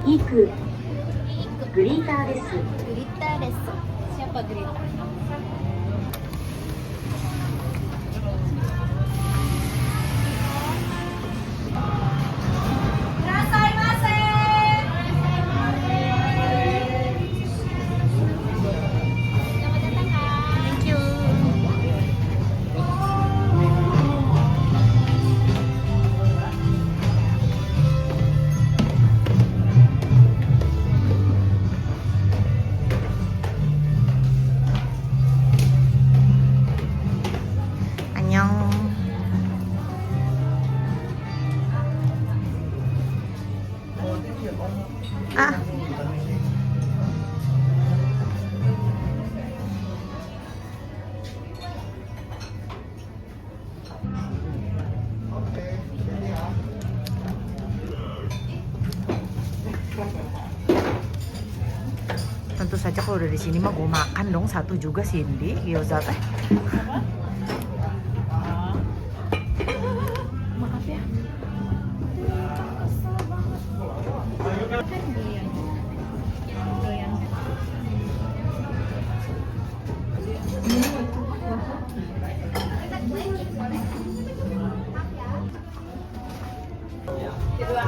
イクグリーターです。グリッターです。Siapa Grita? Thank you. Annyeong. Ah. Tentu saja kalau udah di sini mah gue makan dong satu juga Cindy gyoza teh. Maaf ya.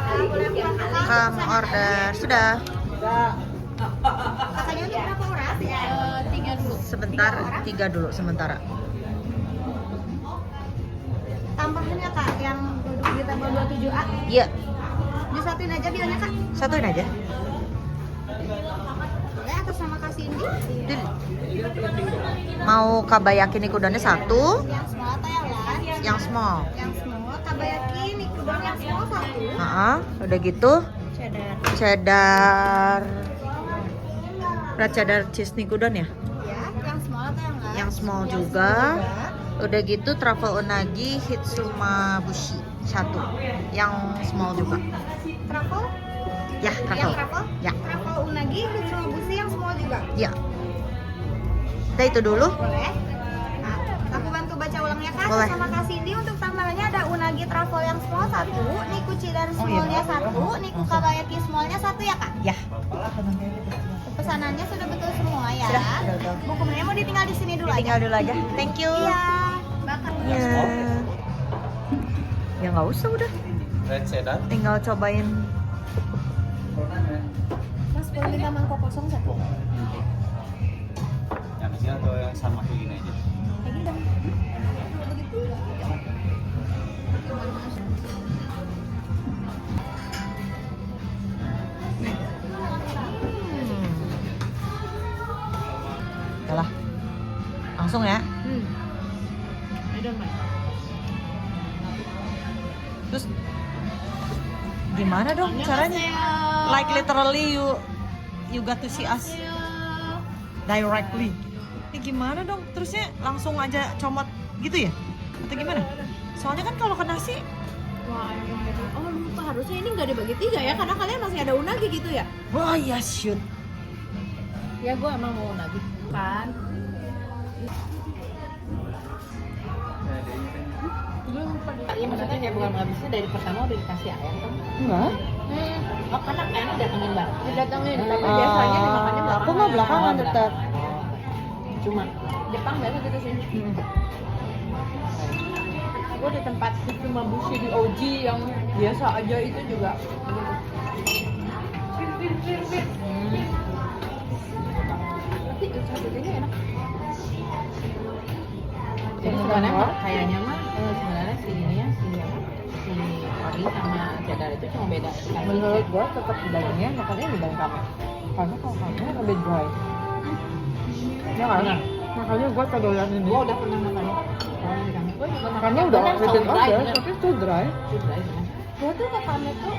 Kamu order sudah. Kakaknya untuk berapa orang? 3 dulu. Sebentar, 3 dulu sementara. Tambahannya Kak, yang duduk di table 27A. Iya, Disatuin aja bilangnya Kak. satuin aja. Boleh atas nama Kak Cindy? Mau kabayaki nikudannya satu, Yang small atau yang large? yang small. Yang small, kabayaki nikudon yang small 1. Udah gitu Cheddar. cheddar, red cheddar cheese nikudon ya. Ya, yang small atau yang large? Yang small juga. Udah gitu truffle unagi hitsumabushi satu, yang small juga. Truffle? Ya, Yang truffle. truffle? Ya, Truffle unagi, hitsumabushi yang small juga. ya. Udah itu dulu. Boleh? Nah, aku bantu baca ulang ya Kak. Boleh. Sama Kak Cindy untuk tambahannya ada unagi truffle yang small 1, niku cheddar Oh, iya. smallnya 1, niku kabayaki smallnya 1 ya Kak. Ya. Pesanannya sudah betul semua ya. Sudah. Bukunya mau ditinggal di sini dulu aja. Tinggal dulu aja. Thank you. Iya. Bakar. Ya. Ya nggak usah udah. Red cheddar. Tinggal cobain. Mas boleh minta mangkok kosong 1? Yang kecil atau yang sama kayak gini aja? Kayak gini dong. Begitu. Yalah. Langsung ya. I don't mind. Terus gimana dong caranya? Like literally you got to see us directly. Ini gimana dong? Terusnya langsung aja comot gitu ya? Atau gimana? Soalnya kan kalau ke nasi, Wah, oh lupa harusnya ini nggak dibagi 3 ya karena kalian masih ada unagi gitu ya? wah ya shoot. Ya gue emang mau unagi kan. Gue lupa deh. Iya maksudnya kayak bukan habisnya dari pertama udah dikasih ayam kan? Enggak. Oh karena kayaknya datengin bareng. Didatengin, tapi Ah, biasanya dimakannya belakangan. aku mah belakangan tetap. Cuma Jepang biasa gitu sih. Gue di tempat hitsumabushi di Oji yang biasa aja itu juga. Tapi itu satunya enak. Jadi sebenarnya mah kayaknya mah sebenarnya si ini ya si ori sama cheddar itu cuma beda. Menurut gua tetap di dalamnya makanya di dalam kami. Karena kalau kami lebih dry. Ya kan? Makanya gua kedoyan ini. Gue udah pernah makannya. Gue juga Makannya udah Bener, written kalau dry, order, bener. tapi still dry. Gue tuh ke kami tuh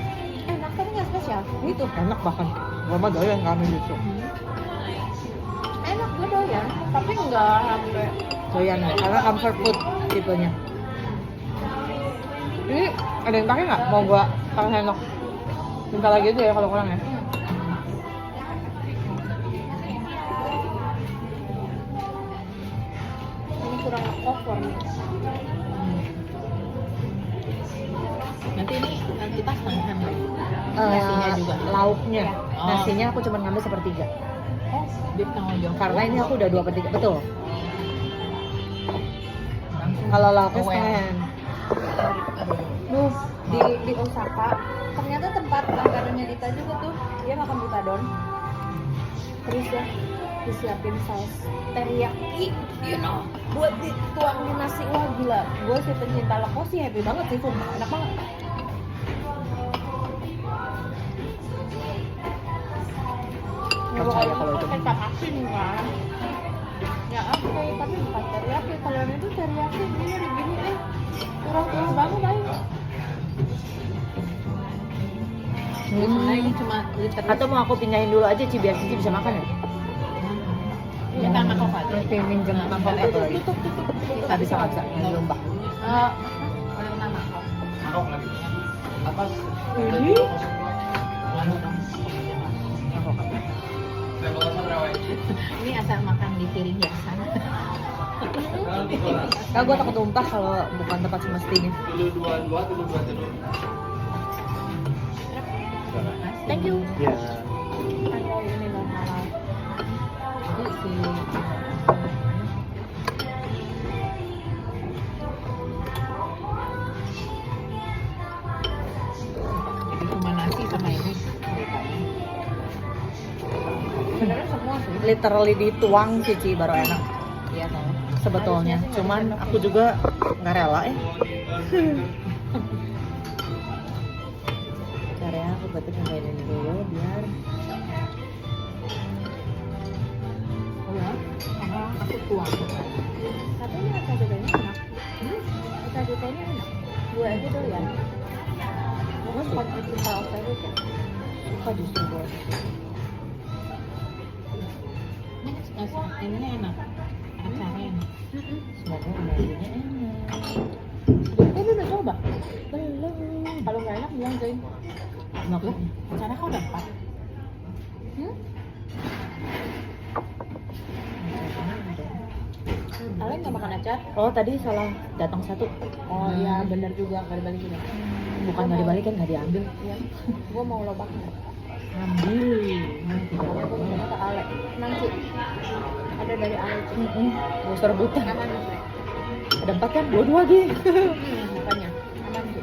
enak tapi nggak spesial. Itu enak bahkan. Gua mah doyan kami gitu. Enak gue doyan, tapi nggak sampai. Doyan karena comfort food tipenya. Ini ada yang pakai nggak? Mau gua pakai sendok? Minta lagi aja ya kalau kurang ya. Ini kurang over. Nanti ini kita setengah lagi. Nasinya juga. lauknya. Oh. Nasinya aku cuma ngambil sepertiga. Oh, beef tanggung jawab. Karena ini aku udah 2/3, betul. Langsung Kalau lauknya aware. setengah. Duh, di Osaka ternyata tempat langganannya Dita juga tuh, dia makan butadon terus ya disiapin saus teriyaki, buat dituang di nasi. Wah gila, gue sih pencinta leko sih happy banget sih, sumpah enak banget. Percaya kalau itu. kecap asin kan ya oke, tapi bukan teriyaki. Kalau yang itu teriyaki gini gini kurang banget aja. Jadi sebenarnya ini cuma liter. Atau mau aku pindahin dulu aja Ci biar Cici bisa makan ya? Kita mangkok aja. Nanti minjem mangkok satu lagi. Tutup. Nggak bisa yang lomba. Orang nama mangkok. Mangkok lagi. Apa? Ini Ini asal makan di piring hiasan. Nah, gue takut tumpah kalau bukan tempat semestinya. thank you. Ya. Ada ini normal. Itu si jadi cuma nasi sama ini. Sebenarnya semua sih. Literally dituang Cici baru enak Iya tahu. sebetulnya. Cuman aku juga nggak rela ya. Caranya aku berarti cobain ini dulu biar Oh ya? Karena aku tuang. Tapi ini rasa judanya enak. Rasa judanya enak. Gue aja dulu ya. Gue suka cinta Australia kan. suka justru gue. Ininya enak. Acaranya enak. Semoga umurnya enak. Gue udah coba. Belum. Kalau nggak enak bilang Zain. Makanya. Acara kau dapat. Kalian nggak makan acar? Oh tadi salah datang satu. Oh iya benar juga, nggak dibalik juga. Bukan nggak dibalikin, nggak diambil. Iya. Gue mau lobak. Ambil. Gue mau ke Ale. Nanti ada dari Ale. Gue serbutan. Aman mas. Ada 4 kan? Dua-dua gitu. Makanya aman sih.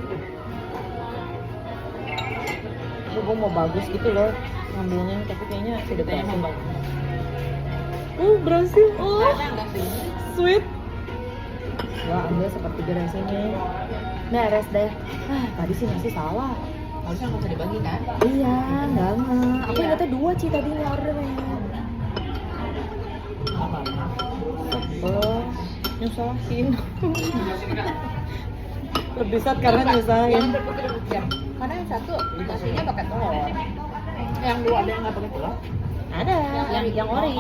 Gue mau bagus gitu loh ngambilnya, tapi kayaknya tidak Kita yang berhasil. mau Berhasil. Oh, Ada enggak sih? sweet. Gua ambil sepertiga dari sini. Beres deh. Tadi sih masih salah. Harusnya nggak usah dibagi kan? Iya, enggak. Aku Iya. ingatnya 2 Ci tadinya ordernya. Apa-apa. Oh, nyusahin. Lebih saat karena nyusahin. Jangan berpikir-pikir. Karena yang satu nasinya pakai telur. Yang dua ada yang nggak pakai telur. Ada, yang ori.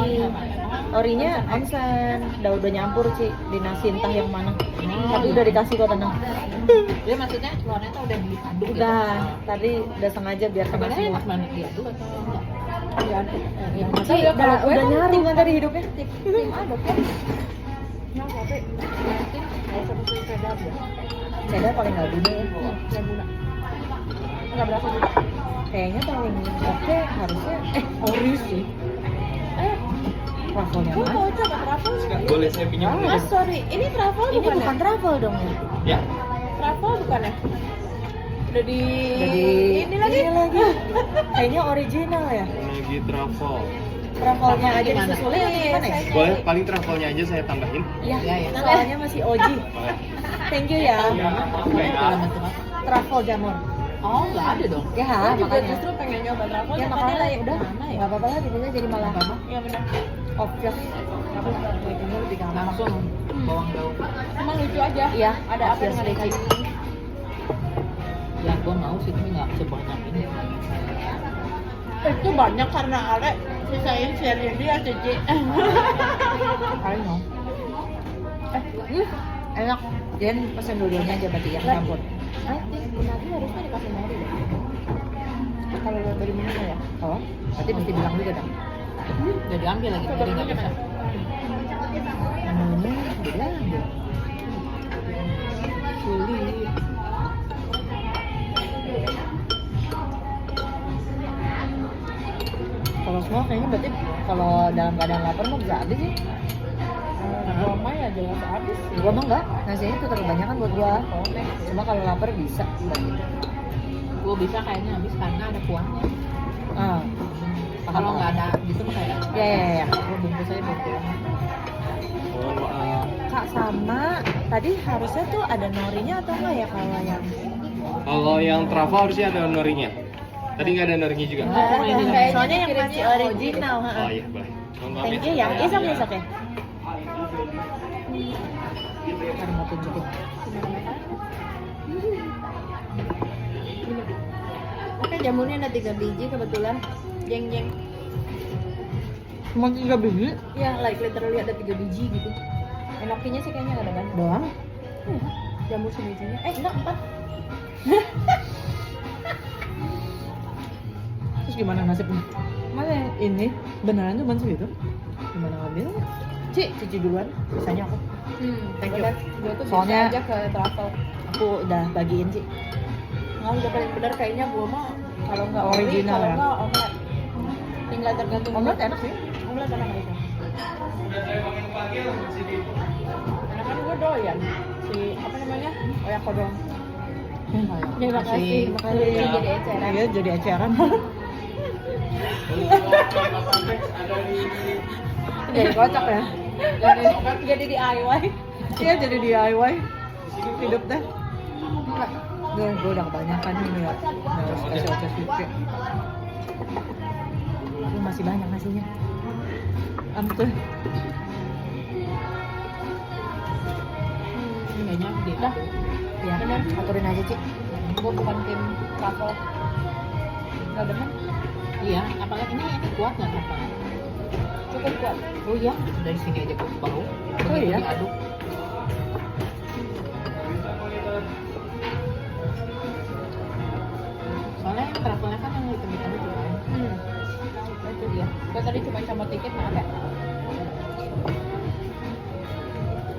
Orinya onsen, udah nyampur Ci di nasi entah yang mana. Tapi udah dikasih kok tenang. Dia maksudnya telurnya tuh udah diaduk Udah, tadi udah sengaja biar kena Sebenarnya semua. enak banget diaduk atau enggak? Ya, yang Ci, udah nyaring kan tadi hidupnya. tim aduk ya. Nah, tapi mungkin nggak usah pakai cheddar ya. Cheddar paling nggak guna ya. Nggak guna. Nggak berasa juga. Kayaknya paling oke harusnya ori sih. Truffle-nya Gue mana? mau coba truffle. Boleh saya pinjam? Mas, sorry, ini truffle Ini bukan bukan ya? truffle dong ya. Ya. Truffle bukan ya? Udah di Jadi ini lagi. Kayaknya original ya. Lagi truffle. Truffle-nya aja Gimana? disusulin atau gimana ya? Boleh paling truffle-nya aja saya tambahin. Iya, Iya, ya. soalnya masih OG. Thank you ya. Dalam bentuk apa? Truffle jamur. Oh, nggak ada dong. Ya, Gue juga makanya. justru pengen nyoba truffle. Ya yang makanya tadi lah, ya udah, mana ya? nggak apa-apa lah tiba jadi malah Apa-apa. Iya benar. obvious. Aku ini lebih gampang. Langsung bawang daun. Emang lucu aja. Iya, Ada apa dengan obviously. ini? Ya, gua mau sih tapi nggak sebanyak ini. Itu banyak karena Ale sisain share dia Cici. I know. Enak. Jen pesen dulunya aja berarti yang campur. Nanti harusnya dikasih nori deh. Kalau lo dari mana ya? Oh, berarti mesti bilang juga dong. Udah diambil lagi, jadi nggak bisa. Menunya beda ambil. Sulit. kayaknya berarti kalau dalam keadaan lapar mah bisa habis sih. Gua mah ya jelas habis sih. Gua mah enggak, nasinya itu terlalu banyak kan buat gua. Cuma kalau lapar bisa bagi. Gua bisa kayaknya habis karena ada kuahnya. Ah. Kalau nggak ada gitu mah kayak ya. Gua bungkus aja buat pulang. Mohon maaf. Kak, sama tadi harusnya tuh ada norinya atau enggak ya kalau yang Kalau yang truffle harusnya ada norinya. Tadi nggak ada norinya juga. soalnya yang masih original. Oh iya, boleh. Mohon maaf Thank you ya. It's okay. Kan mau tunjukin. Oke, jamunya ada 3 biji kebetulan. Jeng. Cuma 3 biji Ya, like literally ada 3 biji gitu. Enokinya sih kayaknya nggak ada banyak. doang. Jamur sebijinya. Enggak, 4. Terus gimana nasibnya? Mana yang ini beneran cuma segitu? Gimana ngambil? Cici duluan, bisanya aku. Thank you. Gue tuh Soalnya- bisa aja ke travel. Aku udah bagiin sih. Nggak, udah paling benar kayaknya gue mah kalau nggak Original kalau ya? nggak omelet. Tinggal tergantung. Omelet enak sih. Omelet enak nggak itu? Karena kan gue doyan si apa namanya oyakodon. Terima kasih. Jadi eceran. Iya, jadi eceran. Jadi kocak ya. Jadi DIY. Iya, jadi DIY. Hidup deh. Gue udah kebanyakan ini ya. Harus kasih ocas sedikit. Tapi masih banyak nasinya. Ampun. Kayaknya Dah. ya, aturin aja Ci. Gue bukan tim travel. Nggak demen. Iya, apalagi ini kuat nggak apa? Cukup kuat. Oh iya, dari sini aja gue bau. Oh iya? Diaduk. Soalnya yang travelnya kan yang hitam-hitam itu kan. Nah, itu dia. Gue tadi cuma comot tiket nggak ada.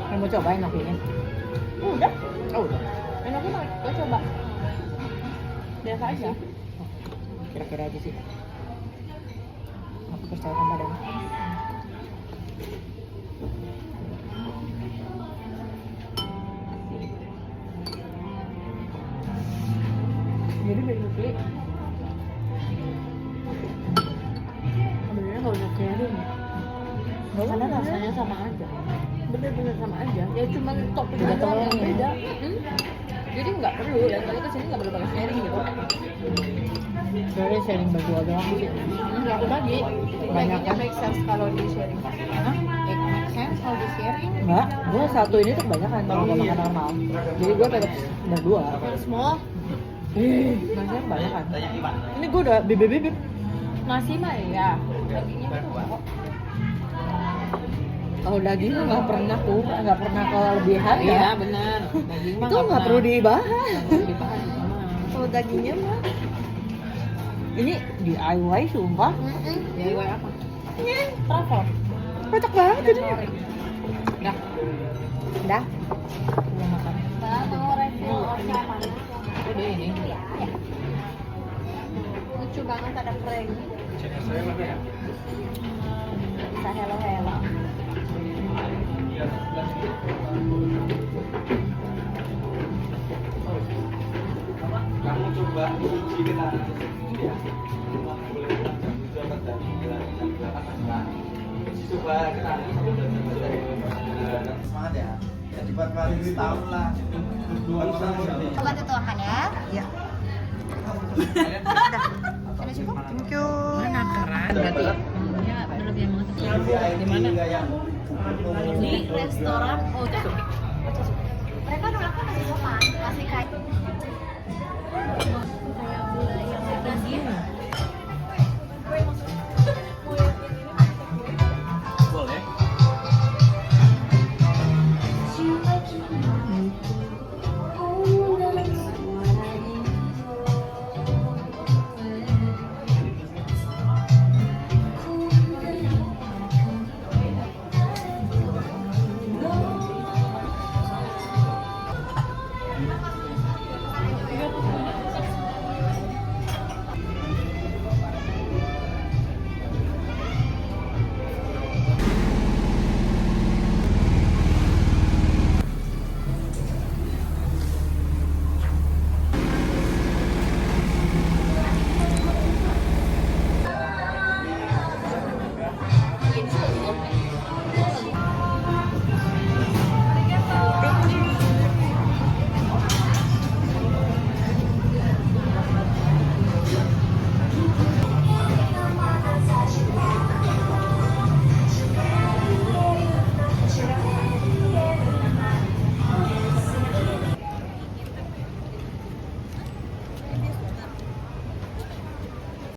Yang mau cobain aku ini. Udah. Oh udah. Enaknya banget. Gue coba. Biasa aja. Kira-kira aja sih. Aku percaya sama badan. Jadi basically sebenarnya nggak usah sharing. Karena rasanya sama aja. Bener-bener sama aja. Ya cuma topping Beda doang yang telurnya. beda. Jadi nggak perlu. Dan kalau kesini nggak perlu pakai sharing gitu. Sebenarnya sharing berdua doang sih. Nggak aku bagi. Banyak Baginya kan? make sense kalau di sharing. Hah? Make sense kalau di sharing. Enggak, gue satu ini tuh kebanyakan kalau gue makan normal. Jadi gue tetap berdua. Yang small Nasinya kebanyakan. Ini gue udah bibit-bibit. nasi mah ya. Dagingnya tuh kok. Kalau daging tuh nggak pernah kelebihan ya. Iya benar. Daging mah Itu nggak perlu dibahas. dibahas itu mah. Kalau dagingnya mah ini DIY sumpah. DIY apa? Travel. Kocak banget jadinya. Dah. Dah. Mau makan. Mau refill apa? Udah ini. Lucu banget ada prank. Bisa hello. Kamu coba bikin ya. Coba semangat ya. Ya dibuat kali setahun lah. Coba tutuakan ya. Iya. Sudah cukup? Thank you. Mana keren berarti? Ya berlebihan banget. Di mana? Di restoran Ojo. Mereka nolaknya masih sopan, masih kayak kayak yang tinggi.